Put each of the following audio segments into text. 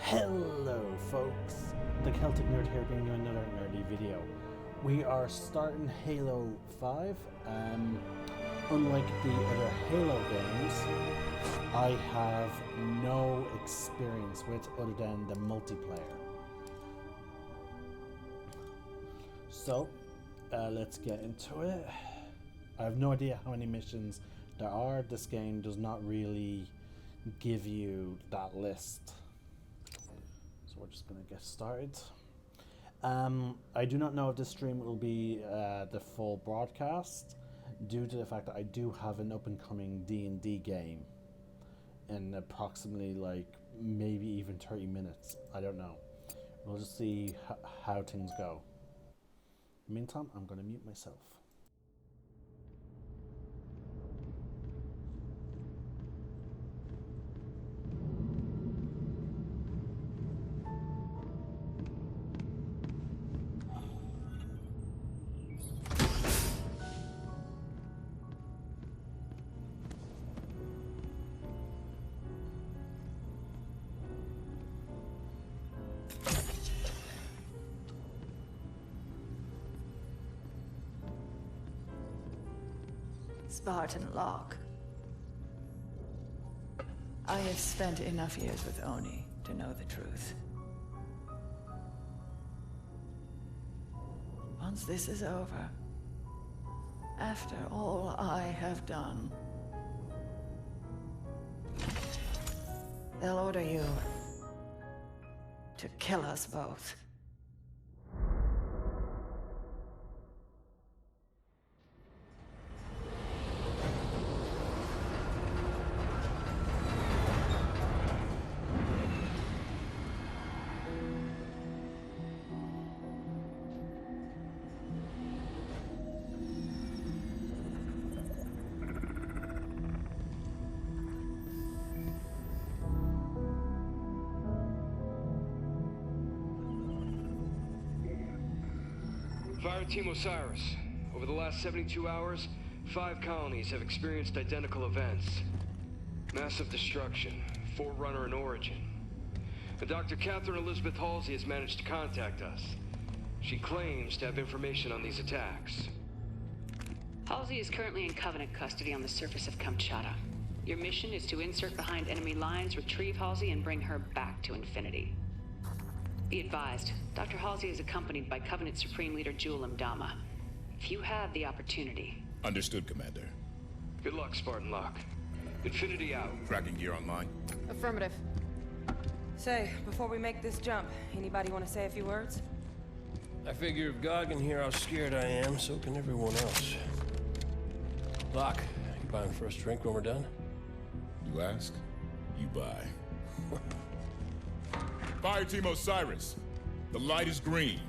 Hello folks, the Celtic Nerd here bringing you another nerdy video. We are starting Halo 5. Unlike the other Halo games, I have no experience with other than the multiplayer. So, let's get into it. I have no idea how many missions there are. This game does not really give you that list. So we're just going to get started. I do not know if this stream will be the full broadcast due to the fact that I do have an up-and-coming D&D game in approximately maybe even 30 minutes. I don't know. We'll just see how things go. In the meantime, I'm going to mute myself. Spartan Locke. I have spent enough years with Oni to know the truth. Once this is over, after all I have done, they'll order you to kill us both. Fire Team Osiris. Over the last 72 hours, 5 colonies have experienced identical events. Massive destruction, Forerunner and Origin. And Dr. Catherine Elizabeth Halsey has managed to contact us. She claims to have information on these attacks. Halsey is currently in Covenant custody on the surface of Kamchatka. Your mission is to insert behind enemy lines, retrieve Halsey, and bring her back to Infinity. Be advised, Dr. Halsey is accompanied by Covenant Supreme Leader Jul 'Mdama. If you have the opportunity... Understood, Commander. Good luck, Spartan Locke. Infinity out. Tracking gear online. Affirmative. Say, before we make this jump, anybody want to say a few words? I figure if God can hear how scared I am, so can everyone else. Locke, you buying the first drink when we're done? You ask, you buy. Fire Team Osiris, the light is green.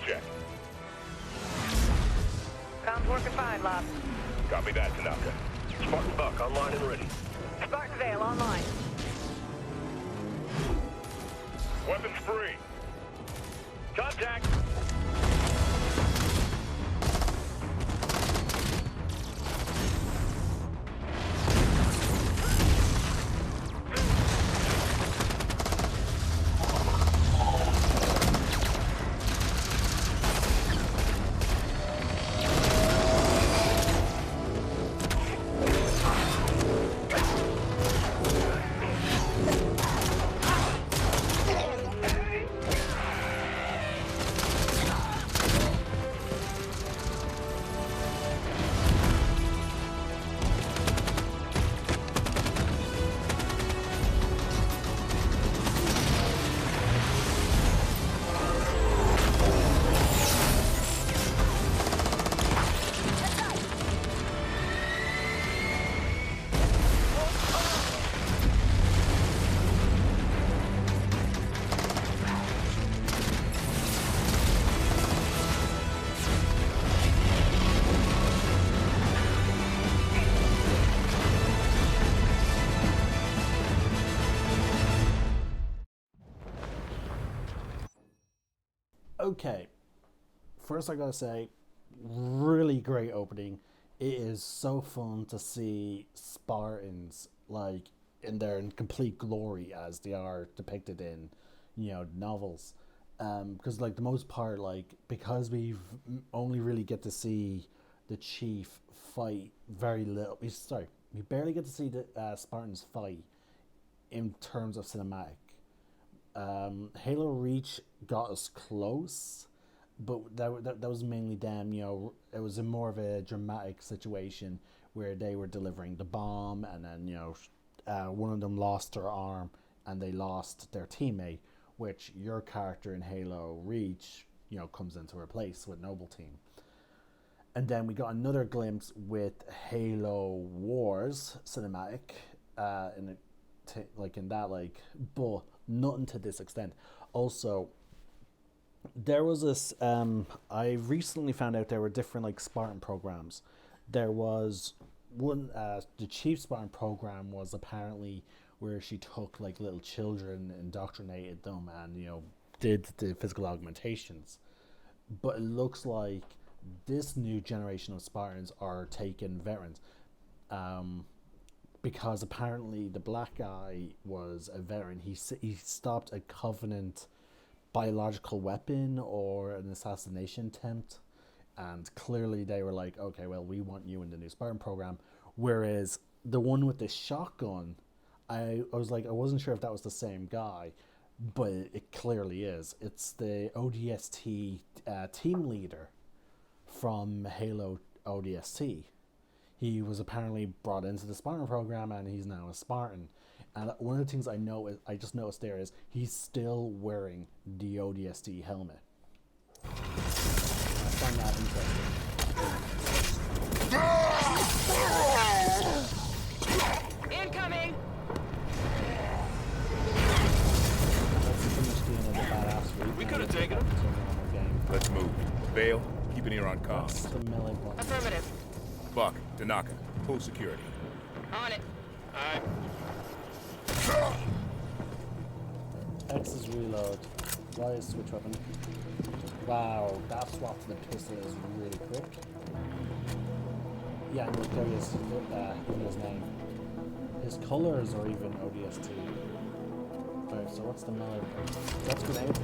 Check. Comms working fine, Locke. Copy that, Tanaka. Spartan Buck online and ready. Spartan Vale online. Weapons free. Contact! Okay, first I gotta say, really great opening. It is so fun to see Spartans like in their complete glory as they are depicted in, novels. Because like the most part, like because we've only really get to see the chief fight very little. We barely get to see the Spartans fight in terms of cinematic. Halo Reach got us close, but that was mainly them. It was a more of a dramatic situation where they were delivering the bomb, and then one of them lost their arm, and they lost their teammate, which your character in Halo Reach, comes in to replace with Noble Team. And then we got another glimpse with Halo Wars cinematic, but nothing to this extent. Also, there was this. I recently found out there were different like Spartan programs. There was one. The Chief Spartan program was apparently where she took like little children, indoctrinated them, and did the physical augmentations. But it looks like this new generation of Spartans are taking veterans. Because apparently the black guy was a veteran. He stopped a Covenant biological weapon or an assassination attempt, and clearly they were like, okay, well, we want you in the new Spartan program. Whereas the one with the shotgun, I was like, I wasn't sure if that was the same guy, but it clearly is. It's the ODST team leader from Halo ODST. He was apparently brought into the Spartan program, and he's now a Spartan. And one of the things I just noticed there is he's still wearing the ODST helmet. I find that interesting. Incoming! That's pretty much the end of the badass route. We could have taken him. Let's move. Vale, keep an ear on comms. The melee button. Affirmative. Buck, Tanaka, full security. On it. Alright. X is reload. Y is switch weapon. Wow, that swap to the pistol is really quick. Yeah, and there he is. Even his name. His colors are even ODST. Right, so what's the melee? That's grenade.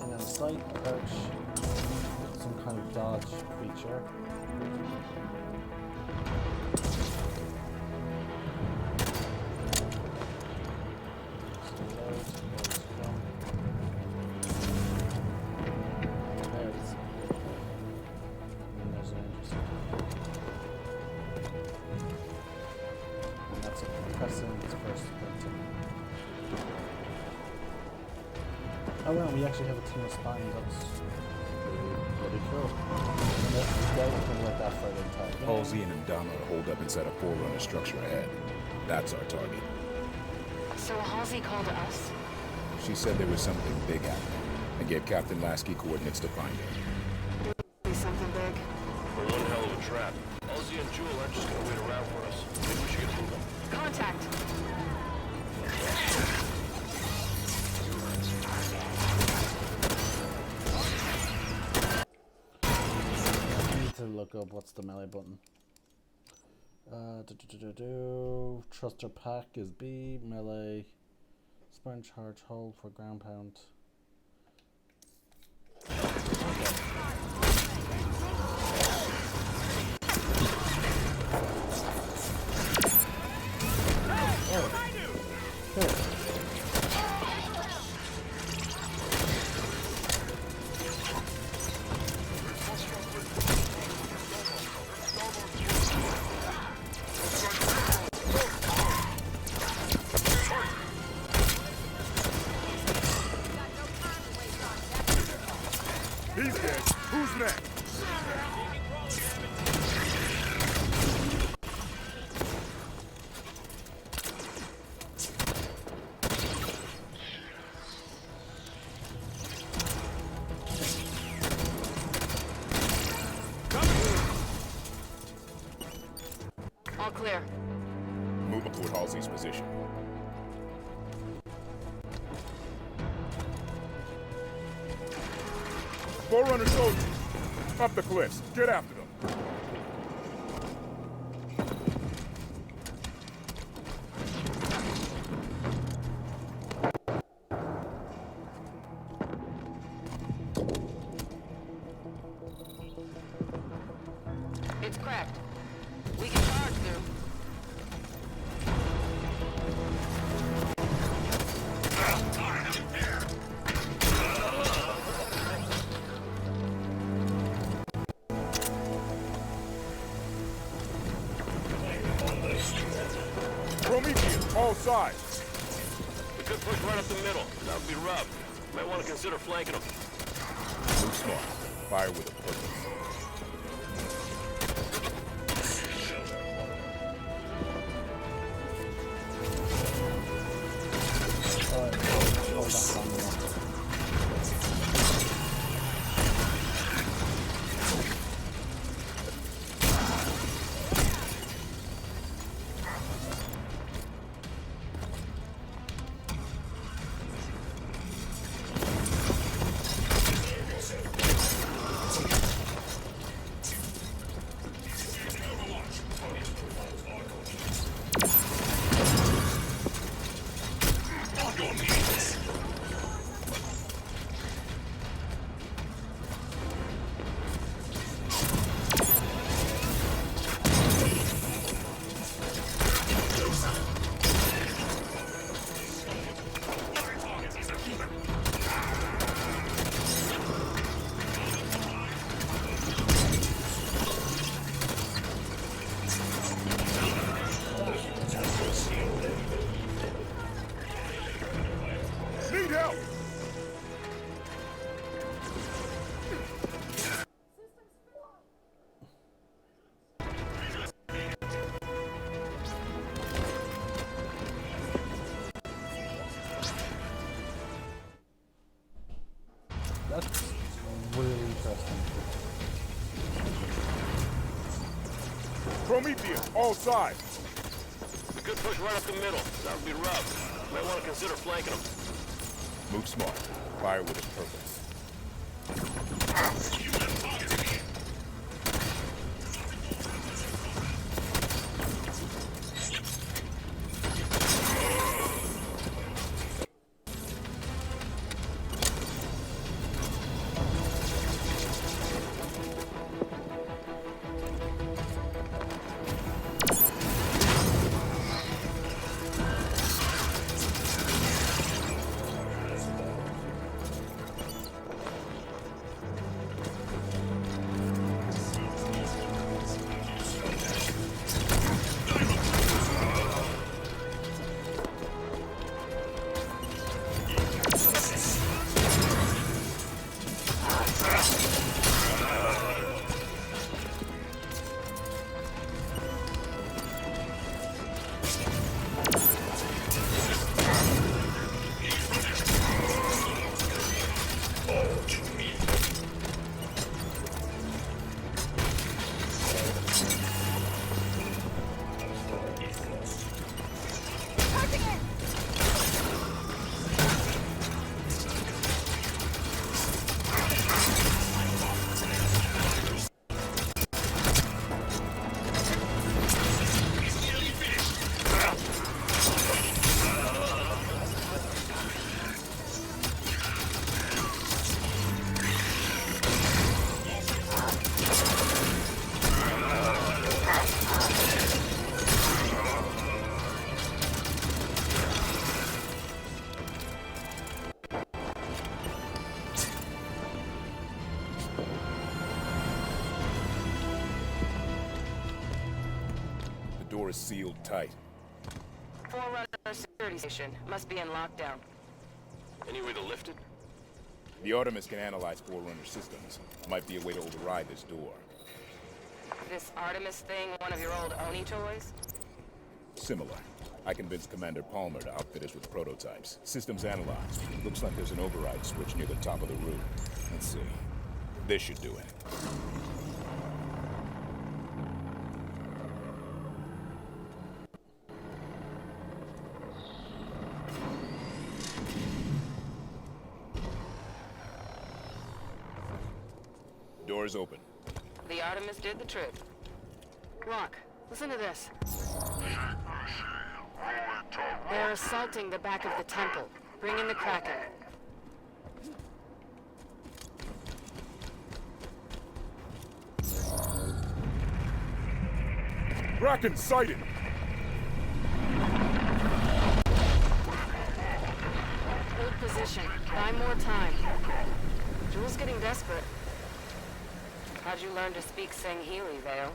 And then sight, approach, some kind of dodge feature. Oh well, we actually have a team of Spartans. That's pretty cool. We'll let that for the entire game. Halsey and Ndama are holed up inside a Forerunner structure ahead. That's our target. So Halsey called us? She said there was something big happening. I gave Captain Lasky coordinates to find it. Be something big. We're one hell of a trap. Halsey and Jewel aren't just gonna wait around for us. Maybe we should get moving. Contact! To look up what's the melee button. Thruster pack is B, melee, Spartan charge, hold for ground pound. He's dead. Who's next? All clear. Move up toward Halsey's position. Forerunner soldiers! Up the cliffs. Get after them. It's cracked. We can charge through. Prometheus, all sides. We could push right up the middle. That would be rough. Might want to consider flanking them. Move smart. Fire with a purpose. Need help! That's really interesting. Prometheus, all sides. We could push right up the middle. That would be rough. Might want to consider flanking them. Move smart. Fire with a purpose. The door is sealed tight. Forerunner security station. Must be in lockdown. Any way to lift it? The Artemis can analyze Forerunner systems. Might be a way to override this door. This Artemis thing one of your old Oni toys? Similar. I convinced Commander Palmer to outfit us with prototypes. Systems analyzed. Looks like there's an override switch near the top of the room. Let's see. This should do it. Doors open. The Artemis did the trick. Locke, listen to this. They're assaulting the back of the temple. Bring in the Kraken. Kraken sighted! Hold position. Buy more time. Jewel's getting desperate. How'd you learn to speak Sangheili, Vale?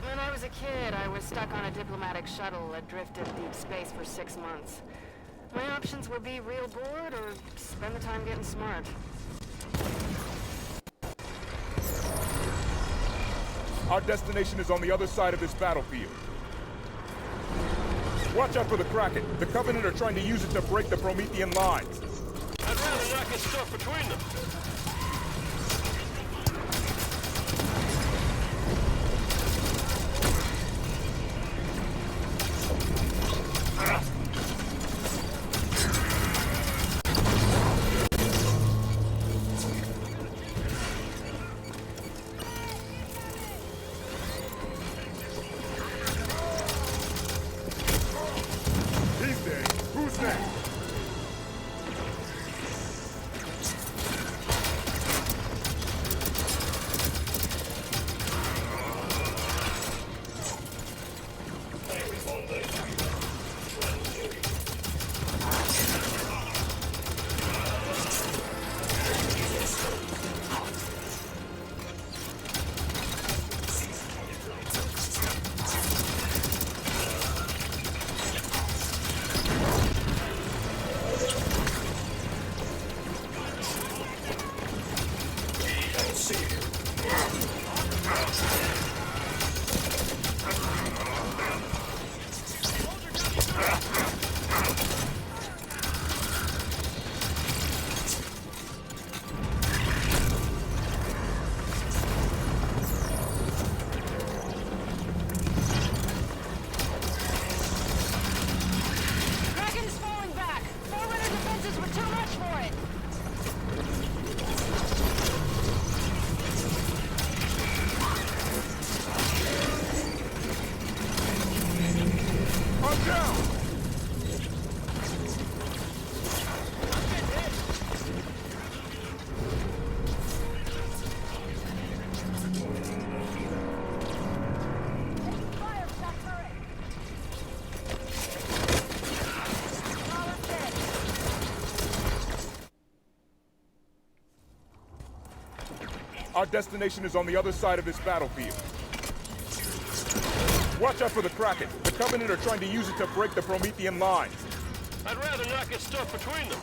When I was a kid, I was stuck on a diplomatic shuttle adrift in deep space for 6 months. My options were be real bored or spend the time getting smart. Our destination is on the other side of this battlefield. Watch out for the Kraken. The Covenant are trying to use it to break the Promethean lines. I'd rather not get stuck between them. He's dead. Who's next? Kraken's falling back! Forerunner defenses were too much for it! I'm down! Our destination is on the other side of this battlefield. Watch out for the Kraken. The Covenant are trying to use it to break the Promethean lines. I'd rather not get stuck between them.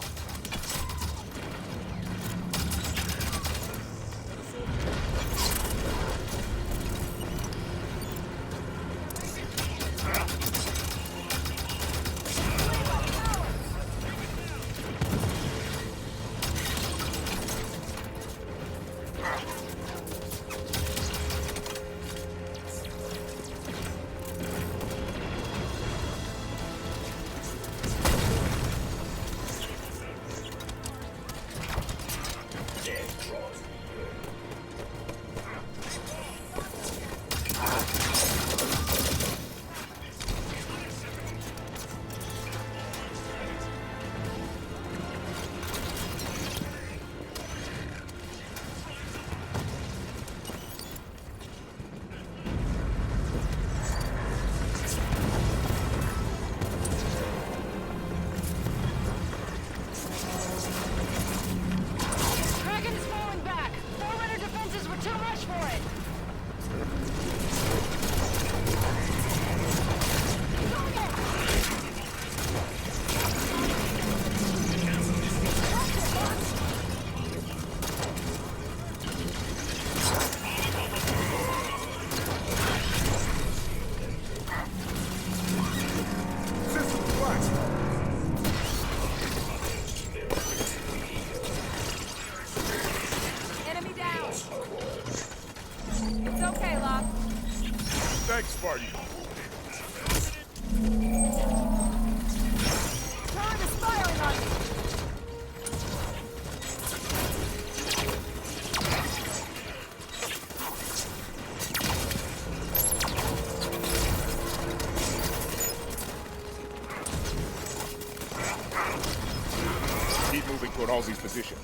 Kraken's falling back! Forerunner defenses were too much for it! System flash! Enemy down! It's okay, Locke. Thanks, Spartan. Turret is firing on you! Keep moving toward Halsey's position.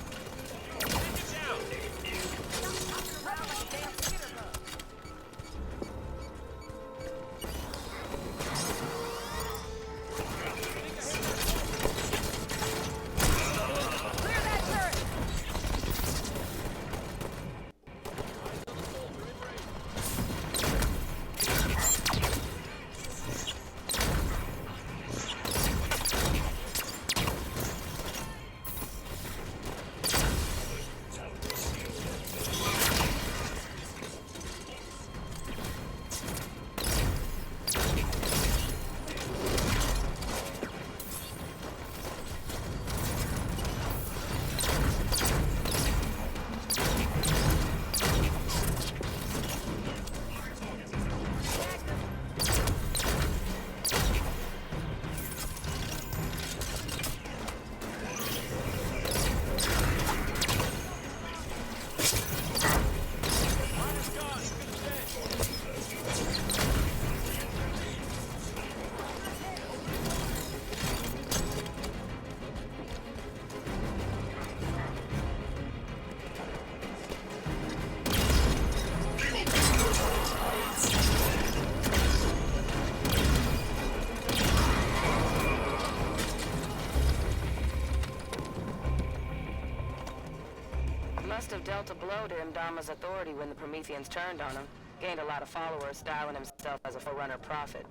Must have dealt a blow to Imdama's authority when the Prometheans turned on him. Gained a lot of followers, styling himself as a forerunner prophet.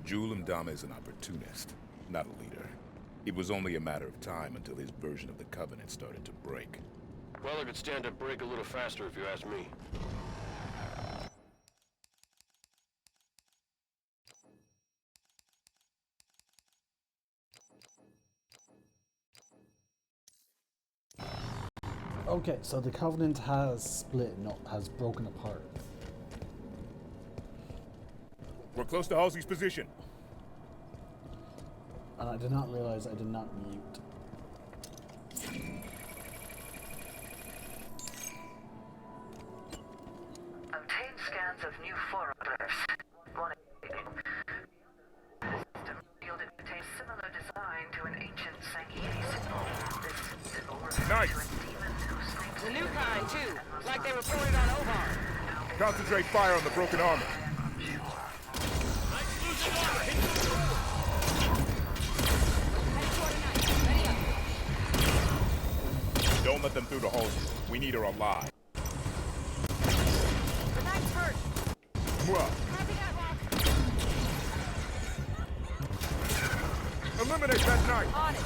Jul 'Mdama is an opportunist, not a leader. It was only a matter of time until his version of the Covenant started to break. Weller could stand to break a little faster if you ask me. Okay, so the Covenant has split, has broken apart. We're close to Halsey's position. And I did not realize I did not mute. Obtain scans of new foroglyphs. One system yielded contains similar design to an ancient Sangheili symbol. This symbol refers Nice. to a demon who sleeps The new kind, too. Like they reported on Ovar. Concentrate fire on the broken armor. Don't let them through the Halsey. We need her alive. The knight's hurt. Mwah. Copy that, Rock. Eliminate that knight. On it.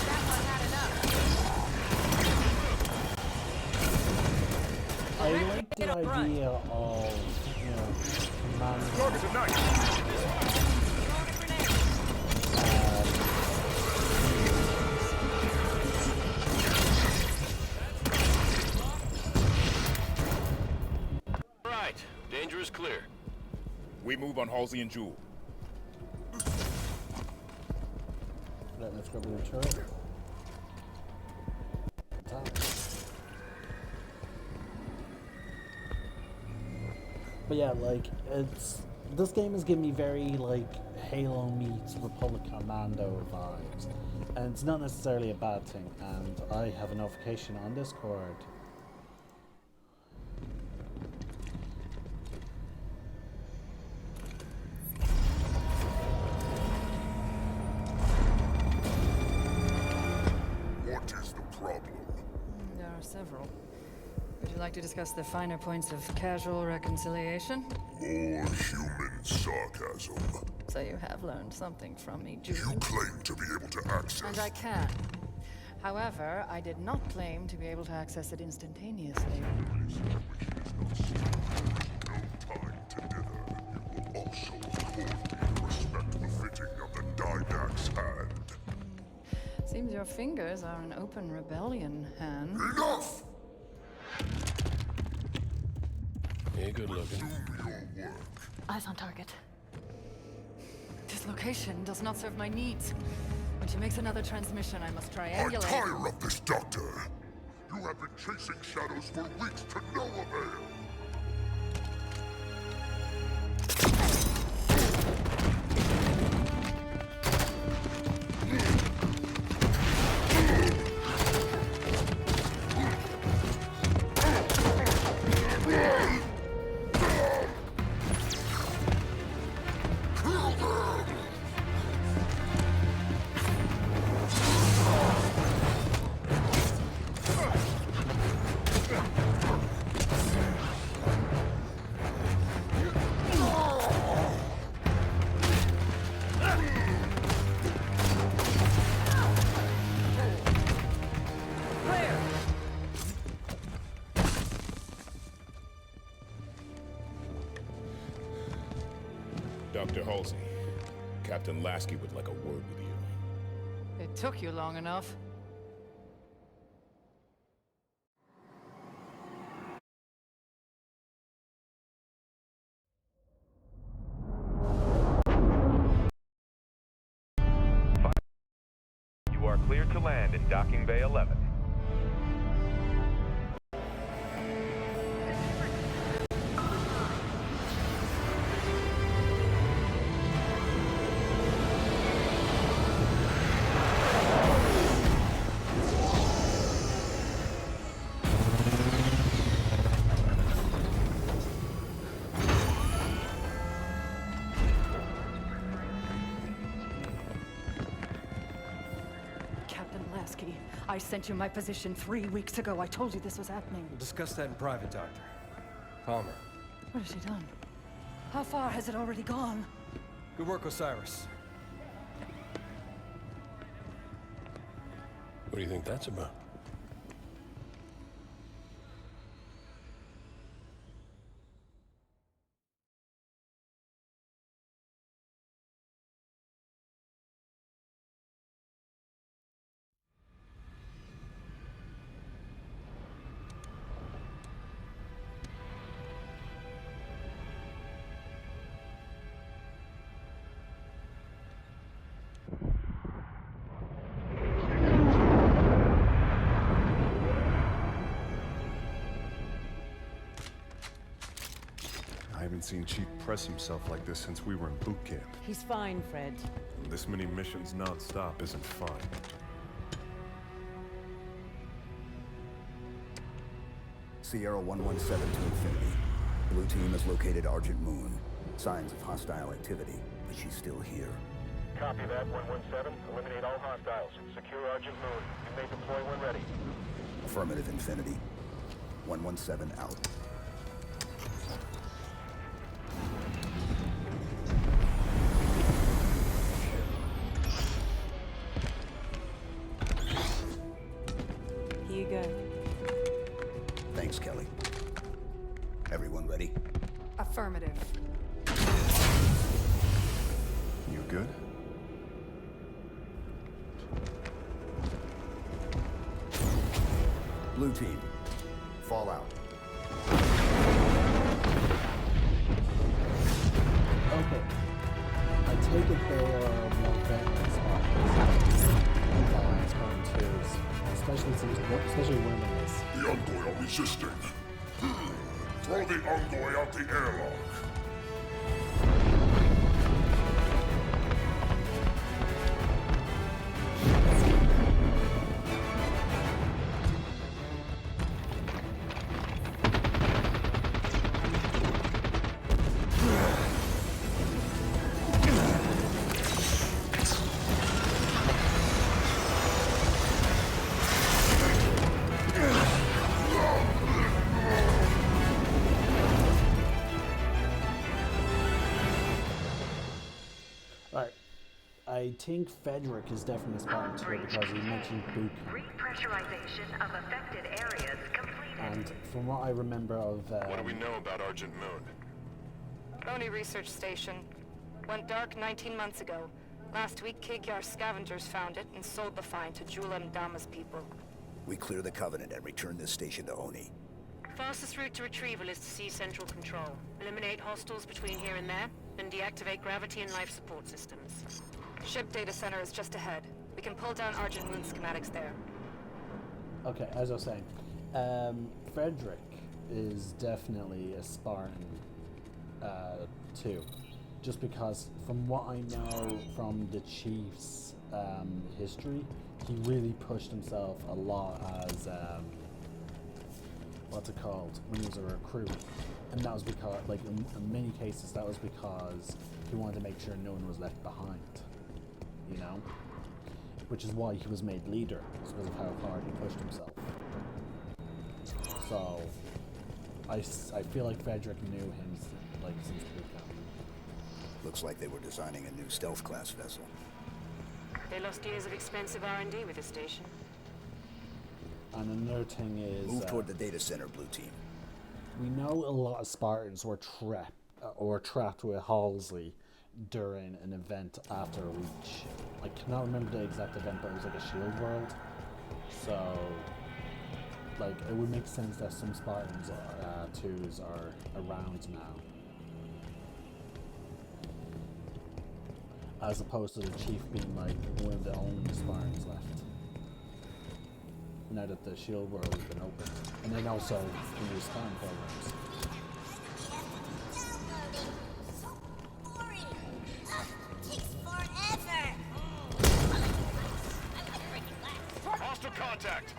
That one had enough. I like the idea of, command. Target the knight. Right. Danger is clear. We move on Halsey and Jul. Right, let's grab the turret. But yeah, like, this game is giving me very, like, Halo meets Republic Commando vibes. And it's not necessarily a bad thing, and I have a notification on Discord. What is the problem? There are several. Would you like to discuss the finer points of casual reconciliation? More human sarcasm. So you have learned something from me, Jude. You claim to be able to access. And I can. However, I did not claim to be able to access it instantaneously. No time to dither. You will also accord me respect befitting of the Didact's hand. Seems your fingers are an open rebellion, Han. Enough! Hey, good looking. Do your work. Eyes on target. This location does not serve my needs. When she makes another transmission, I must triangulate. I tire of this, Doctor. You have been chasing shadows for weeks to no avail. Dr. Halsey, Captain Lasky would like a word with you. It took you long enough. You are cleared to land in Docking Bay 11. I sent you my position 3 weeks ago. I told you this was happening. We'll discuss that in private, Doctor. Palmer. What has she done? How far has it already gone? Good work, Osiris. What do you think that's about? I haven't seen Chief press himself like this since we were in boot camp. He's fine, Fred. And this many missions non-stop isn't fine. Sierra 117 to Infinity. Blue team has located Argent Moon. Signs of hostile activity, but she's still here. Copy that, 117. Eliminate all hostiles. Secure Argent Moon. You may deploy when ready. Affirmative, Infinity. 117 out. Here you go. Thanks, Kelly. Everyone ready? Affirmative. You good? Blue team, fall out. Okay. I take it there are more veterans especially women is. The Envoy are resisting. Throw the Envoy out the airlock. I think Fedric is definitely a Spartan too because he mentioned boot camp. Repressurization of affected areas completed. And from what I remember of... what do we know about Argent Moon? Oni Research Station. Went dark 19 months ago. Last week, Kegyar scavengers found it and sold the find to Julam Dama's people. We clear the Covenant and return this station to Oni. Fastest route to retrieval is to seize central control. Eliminate hostiles between here and there, and deactivate gravity and life support systems. Ship data center is just ahead. We can pull down Argent Moon schematics there. Okay, as I was saying, Frederick is definitely a Spartan too. Just because from what I know from the Chief's history, he really pushed himself a lot as, what's it called, when he was a recruit. And that was because, like, in many cases, that was because he wanted to make sure no one was left behind. You know? Which is why he was made leader, because of how hard he pushed himself. So, I feel like Frederick knew him, like, since the boot camp. Looks like they were designing a new stealth class vessel. They lost years of expensive R&D with the station. And another thing is... Move toward the data center, Blue Team. We know a lot of Spartans were trapped with Halsey during an event after Reach. I cannot remember the exact event, but it was like a shield world. So, like, it would make sense that some Spartans 2s are around now. As opposed to the Chief being like one of the only Spartans left. Now that the shield world has been opened. And then also the new Spartan programs. Hostile contact!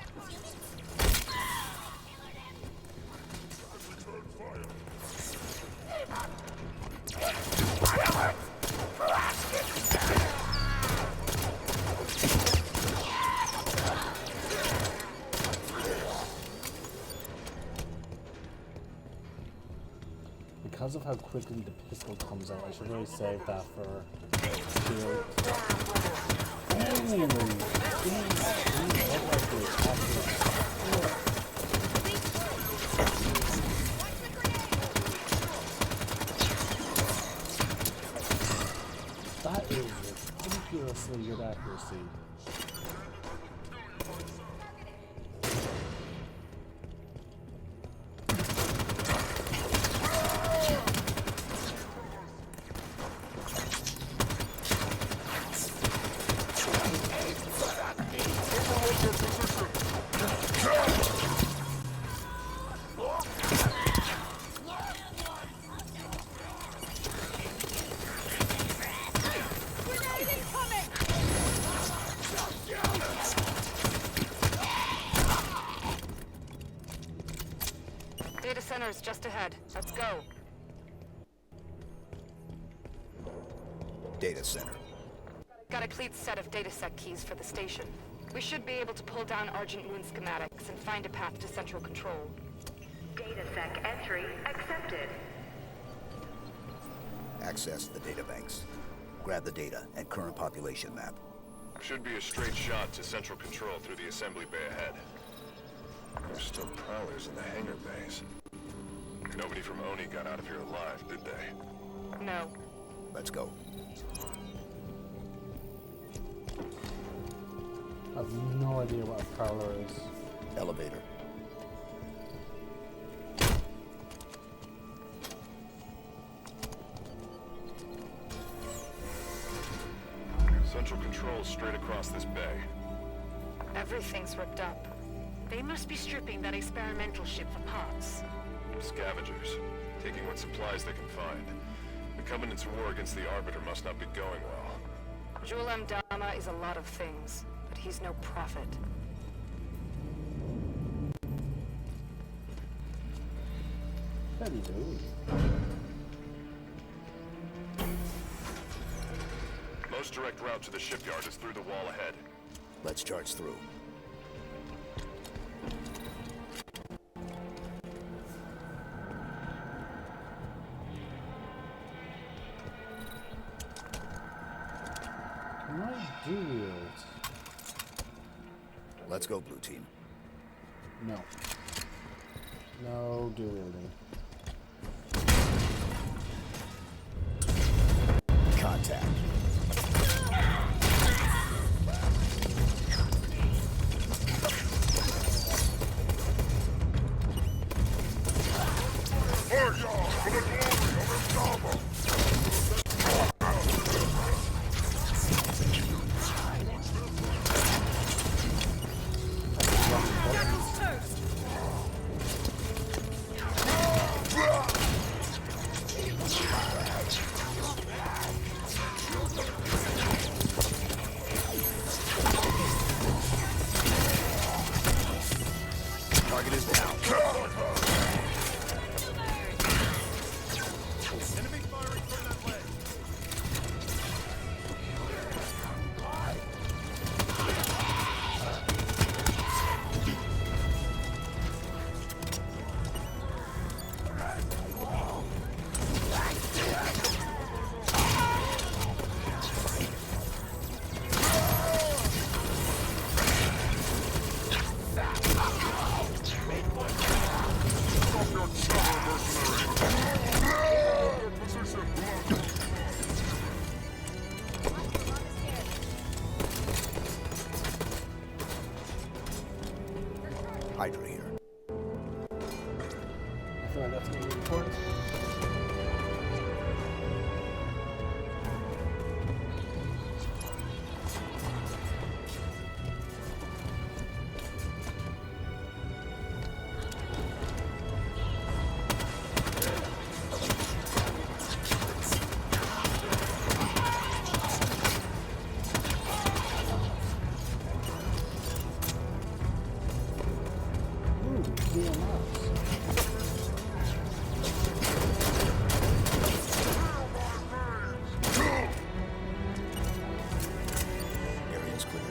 Because of how quickly the pistol comes out, I should really save that for shield. That is ridiculously good accuracy. Data center is just ahead. Let's go. Data center. Got a complete set of datasec keys for the station. We should be able to pull down Argent Moon schematics and find a path to central control. Datasec entry accepted. Access the databanks. Grab the data and current population map. Should be a straight shot to central control through the assembly bay ahead. There's still prowlers in the hangar bays. Nobody from Oni got out of here alive, did they? No. Let's go. I have no idea what a prowler is. Elevator. Central control straight across this bay. Everything's ripped up. They must be stripping that experimental ship for parts. Scavengers, taking what supplies they can find. The Covenant's war against the Arbiter must not be going well. Jul 'Mdama is a lot of things, but he's no prophet. How do you do? Most direct route to the shipyard is through the wall ahead. Let's charge through. Can I do it? Let's go, blue team. No. No dual wielding. Contact. Hydra here. I feel like that's going to be important. Area's clear.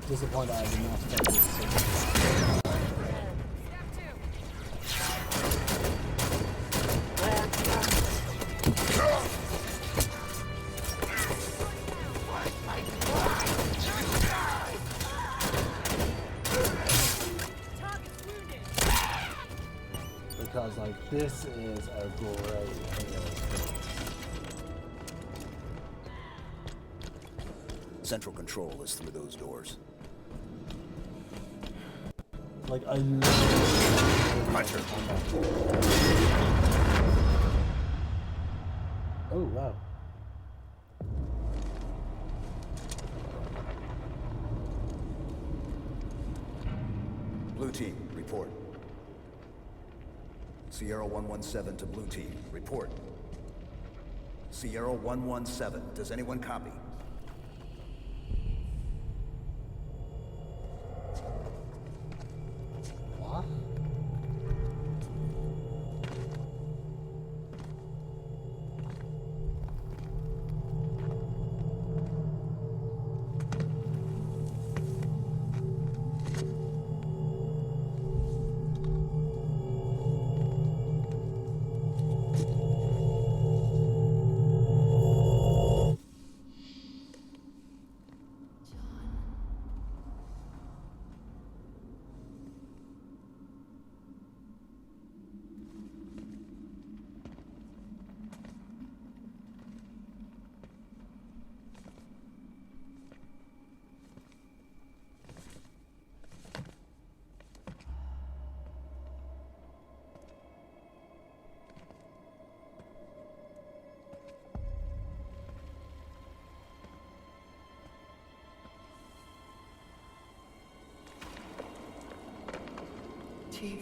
Disappointed I did not expect this. Because like this is a great thing. Central Control is through those doors. Like I love Puncher. Oh wow. Blue team, report. Sierra 117 to blue team, report. Sierra 117, does anyone copy? What? Chief.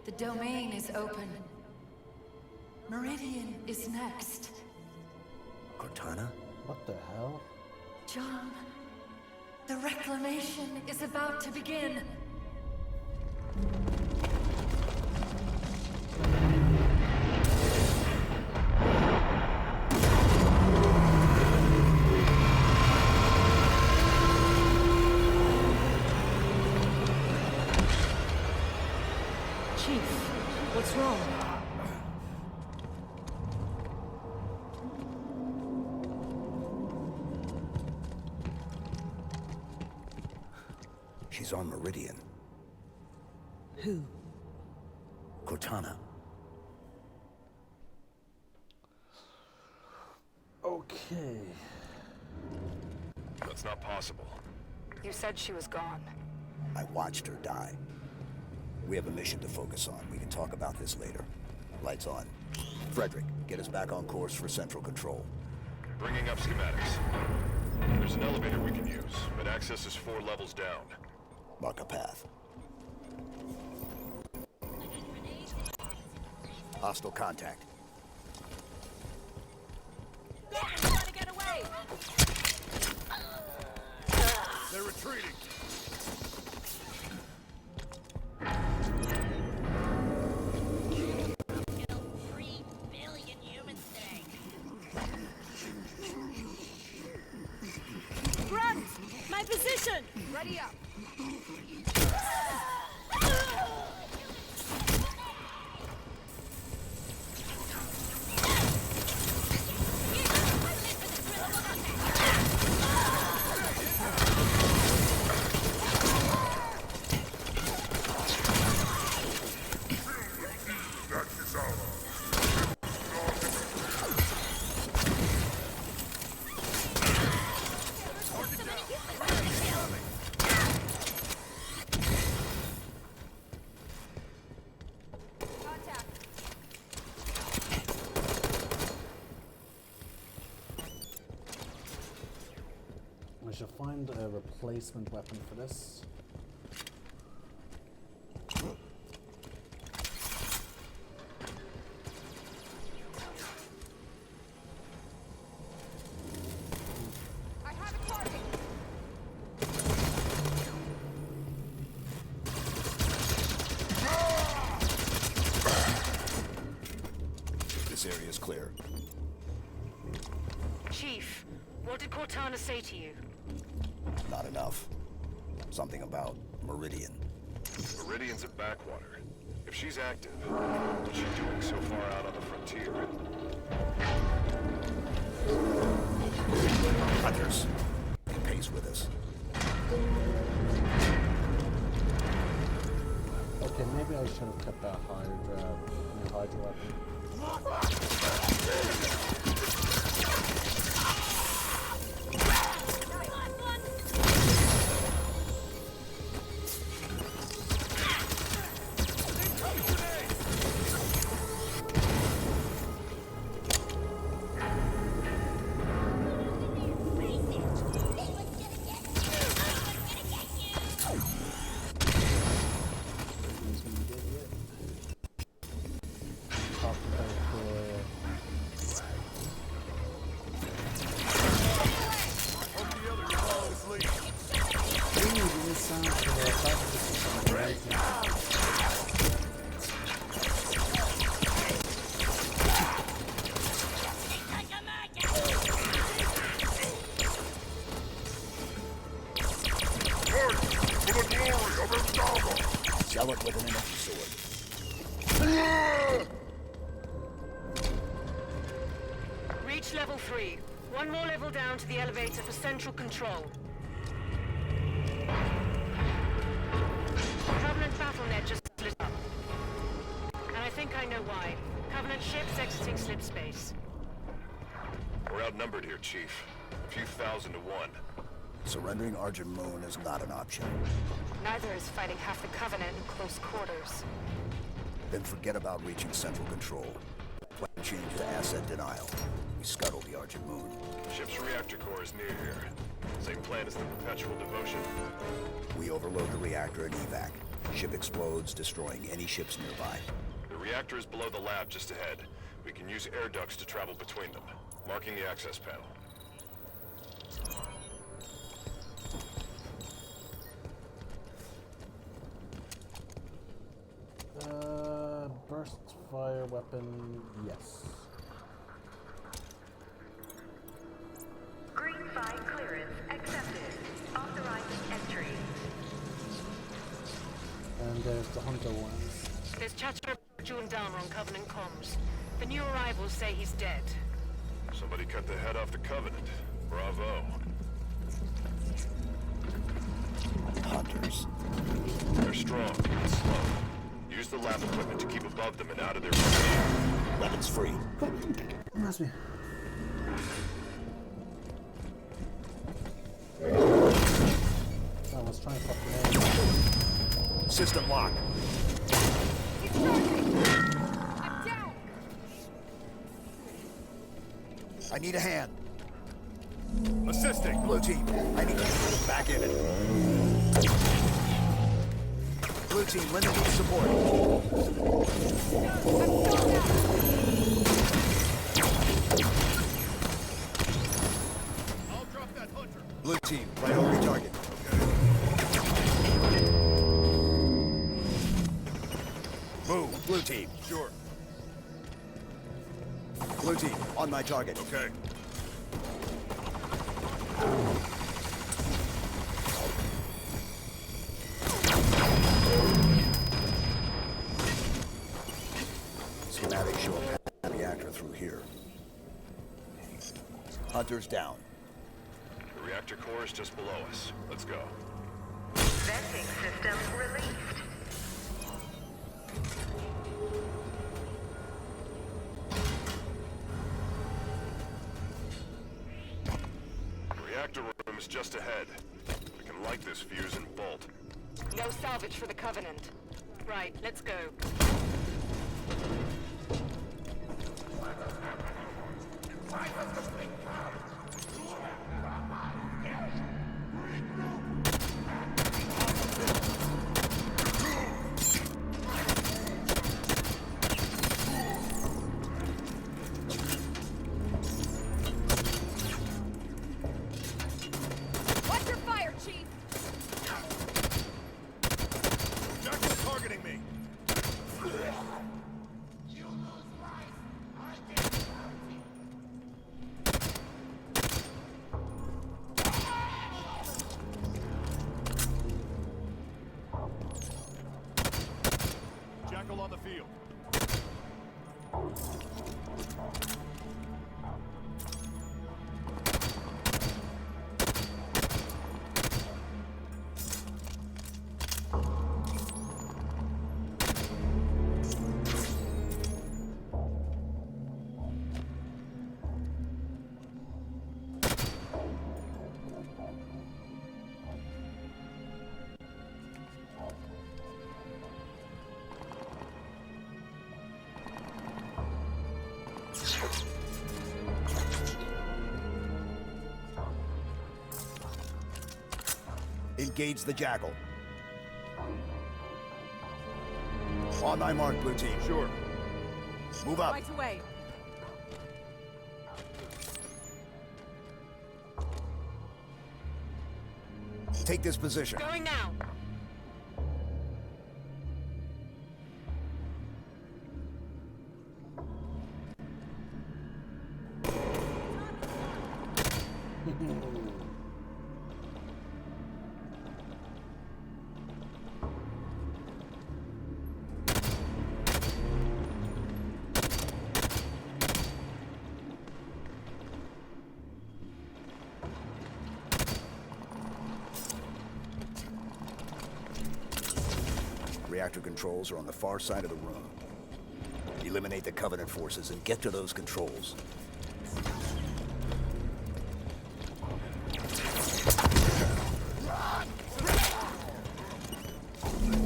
The domain is open. Meridian is next. Cortana? What the hell? John, the reclamation is about to begin. Chief, what's wrong? She's on Meridian. Who? Cortana. Okay. That's not possible. You said she was gone. I watched her die. We have a mission to focus on. We can talk about this later. Lights on. Frederick, get us back on course for Central Control. Bringing up schematics. There's an elevator we can use, but access is 4 levels down. Mark a path. Hostile contact. Trying to get away! They're retreating. Killed 3 billion humans today. Grunt! My position! Ready up! I should find a replacement weapon for this. I have a target! This area is clear. Chief, what did Cortana say to you? Not enough. Something about Meridian. Meridian's a backwater. If she's active, what's she doing so far out on the frontier? Hunters. Keep pace with us. Okay, maybe I should have kept that Hydra weapon. Zealot with an energy sword. Reach level 3. One more level down to the elevator for central control. Covenant BattleNet just split up. And I think I know why. Covenant ships exiting slip space. We're outnumbered here, Chief. A few thousand to 1. Surrendering Argent Moon is not an option. Neither is fighting half the Covenant in close quarters. Then forget about reaching central control. Plan change to asset denial. We scuttle the Argent Moon. Ship's reactor core is near here. Same plan as the Perpetual Devotion. We overload the reactor and evac. Ship explodes, destroying any ships nearby. The reactor is below the lab just ahead. We can use air ducts to travel between them. Marking the access panel. Burst fire weapon, yes. Green 5 clearance accepted. Authorizing entry. And there's the hunter ones. There's chatter about June Dahmer on Covenant comms. The new arrivals say he's dead. Somebody cut the head off the Covenant. Bravo. Hunters. They're strong and slow. Use the lab equipment to keep above them and out of their reach. Weapons free. Must be. I was trying to fucking aim. System lock. I'm down! I need a hand. Assisting. Blue team, I need to get back in it. Blue Blue team, Linda needs support. I'll drop that hunter. Blue team, priority target. Move, blue team. Sure. Blue team, on my target. Okay. Schematics show a reactor through here. Hunter's down. The reactor core is just below us. Let's go. Venting system released. The reactor room is just ahead. We can light this fuse and bolt. No salvage for the Covenant. Right, let's go. Watch your fire, Chief! Jackal's targeting me! Jackal on the field. Engage the Jackal. On my mark, blue team. Sure. Move up. Right away. Take this position. Going now. Reactor controls are on the far side of the room. Eliminate the Covenant forces and get to those controls.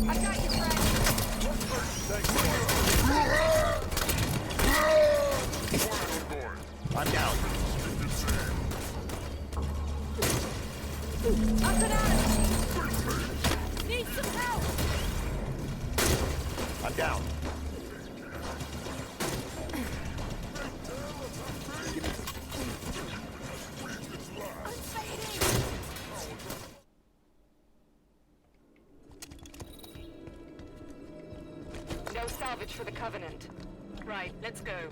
I got you, friend! I'm down. Up and at it! Need some help! I'm down. No salvage for the Covenant. Right, let's go.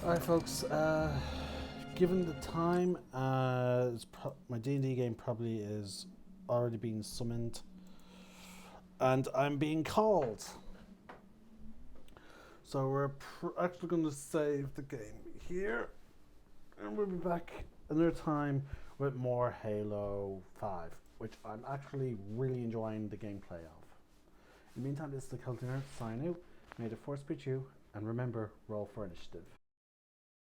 Alright folks, given the time, my D&D game probably is already being summoned and I'm being called. So we're actually going to save the game here and we'll be back another time with more Halo 5, which I'm actually really enjoying the gameplay of. In the meantime, this is the Culty Nerd signing out. May the Force be with you, and remember, roll for initiative.